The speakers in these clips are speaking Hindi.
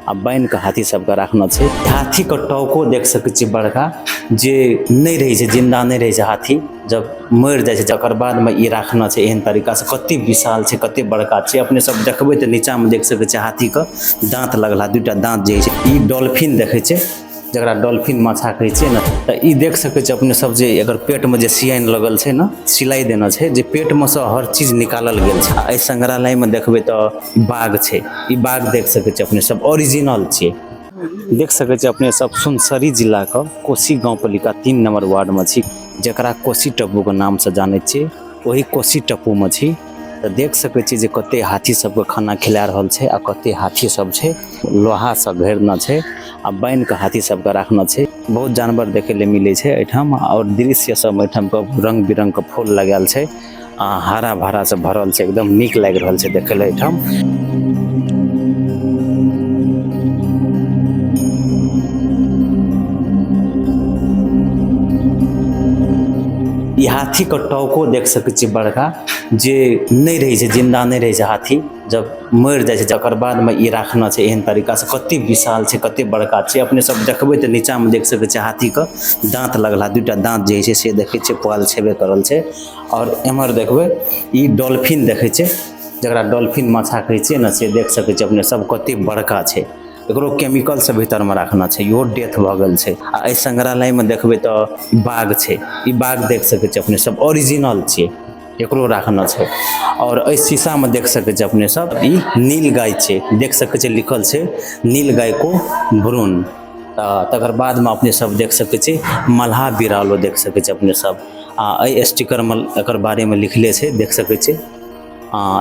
आ बान्हि के हाथी सबके राखना छै। हाथी के टॉको देख सकै छियै बड़का, जे नहीं रहे छै, जिंदा नहीं रहे छै हाथी, जब मरि जाइ छै तकर बाद में ई राखना छै एहन तरीका से। कते विशाल छै, कते बड़का छै, अपने सब देखबै तऽ नीचा में देख सकै छियै हाथी के दांत लगला, दूटा दांत जे छै। ई डॉल्फिन देखै छै, जकरा डॉल्फिन माछा कहै छियै ने, तऽ ई देख सकै छियै अपने सब जे एकर पेट में जे सियाइन लगल छै ने, सिलाई देना छै, जे पेट में से हर चीज निकालल गेल छै। एहि संग्रहालय में देखबै तऽ बाघ छै, ई बाघ देख सकै छियै अपने सब, ओरिजिनल छियै। देख सकै छियै अपने सब सुनसरी जिला के कोसी गांव पालिका 3 नंबर वार्ड में छी, जकरा कोसी टप्पू के नाम से जानै छियै, वही कोसी टप्पू में छी। तऽ देख सकै छियै जे कते हाथी सबके खाना खिला रहल छै, आ कते हाथी सब छै लोहा से घेरना छै, आ बान्हि के हाथी सबके राखना छै। बहुत जानवर देखे ले मिले छै एठाम, और दृश्य सब एठाम के रंग बिरंग के फूल लगायल छै, आ हरा भरा से भरल छै, एकदम नीक लागि रहल छै देखे ले एठाम। ई हाथी के टॉको देख सकै छियै बड़का, जे नहीं रहे छै, जिंदा नहीं रहे छै हाथी, जब मरि जाइ छै तकर बाद में ई राखना छै एहन तरीका से। कते विशाल छै, कते बड़का छै, अपने सब देखबै तऽ नीचा में देख सकै छियै हाथी के दांत लगला, दूटा दांत जे छै से देखै छियै पाल छेबे करल छै। और एम्हर देखबै ई डॉल्फिन देखै छै, जकरा डॉल्फिन माछा कहै छियै ने, से देख सकै छियै अपने सब कते बड़का छै। एकरो केमिकल से भीतर में राखना छै, इहो डेथ भऽ गेल छै। आ एहि संग्रहालय में देखबै तऽ बाघ छै, ई बाघ देख सकै छियै अपने सब, ओरिजिनल छियै, एकरो राखना छै। और एहि शीशा में देख सकै छियै अपने सब ई नील गाय छै, देख सकै छियै लिखल छै नील गाय को भ्रूण। तकर बाद में अपने सब देख सकै छियै मल्हा बिरालो देख सकै छियै अपने सब, आ एहि स्टिकर में एकर बारे में लिखले छै देख सकै छियै।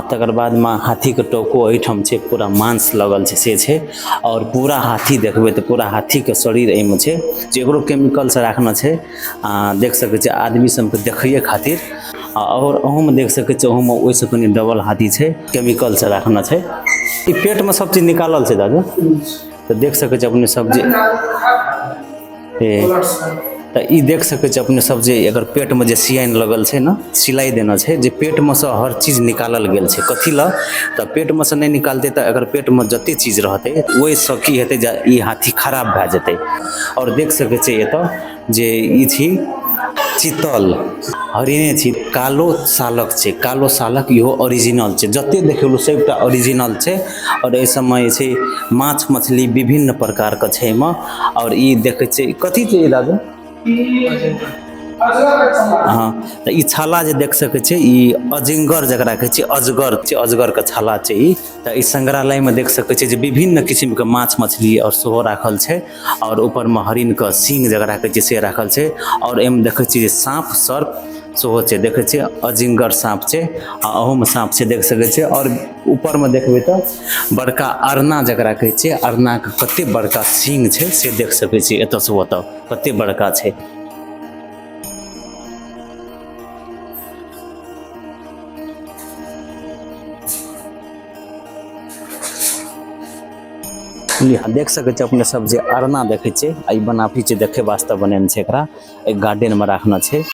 तकर बाद में हाथी के टोको एहिठाम छै, पूरा मांस लगल छै से छै। और पूरा हाथी देखबै तऽ पूरा हाथी के शरीर एहिमे छै, जे एकरो केमिकल से राखना छै। देख सकै छियै आदमी सबके देखैए खातिर, और अहू में देख सकै छियै, अहू में ओहि से कनी डबल हाथी छै, केमिकल से राखना छै। ई पेट में सब चीज निकालल छै दादू, तऽ देख सकै छियै अपने सब जे तऽ ई देख सकै छियै अपने सब जे एकर पेट में जे सियाइन लगल छै ने, सिलाई देना छै, जे पेट में से हर चीज निकालल गेल छै। कथी लए तऽ पेट में से नहीं निकालतै तऽ एकर पेट में जते चीज रहतै ओहि से की हेतै, जे ई हाथी खराब भए जेतै। और देख सकै छियै एतऽ जे ई छी चीतल, हरिणे छी, कालो सालक छै, कालो सालक इहो ओरिजिनल छै, जते देखेलू सबटा ओरिजिनल छै। और एहि सबमे जे छै माछ मछली विभिन्न प्रकार के छै एहिमे। और ई देखै छियै कथी छै ई दादू, हाँ तऽ ई छाला जे देख सकै छियै, ई अजिंगर जकरा कहै छियै, अजगर छै, अजगर के छाला छै ई। तऽ ई संग्रहालय में देख सकै छियै जे विभिन्न किस्म के माछ मछली और सेहो राखल छै, और ऊपर में हरिण के सींग जकरा कहै छियै से राखल छै। और एहिमे देखै छियै साँप सर्प सेहो छै, देखै छियै अजिंगर साँप छै, आ अहू में साँप छै देख सकै छियै। और ऊपर में देखबै तऽ बड़का अरना जकरा कहै छियै, अरना के कते बड़का सींग छै से देख सकै छियै, एतऽ से ओतऽ कते बड़का छै। देख सकै छियै अपने सब जे अरना देखै छियै, ई बनाफी छै देखे वास्ते बनेने छै, एकरा एक गार्डन में राखना छै।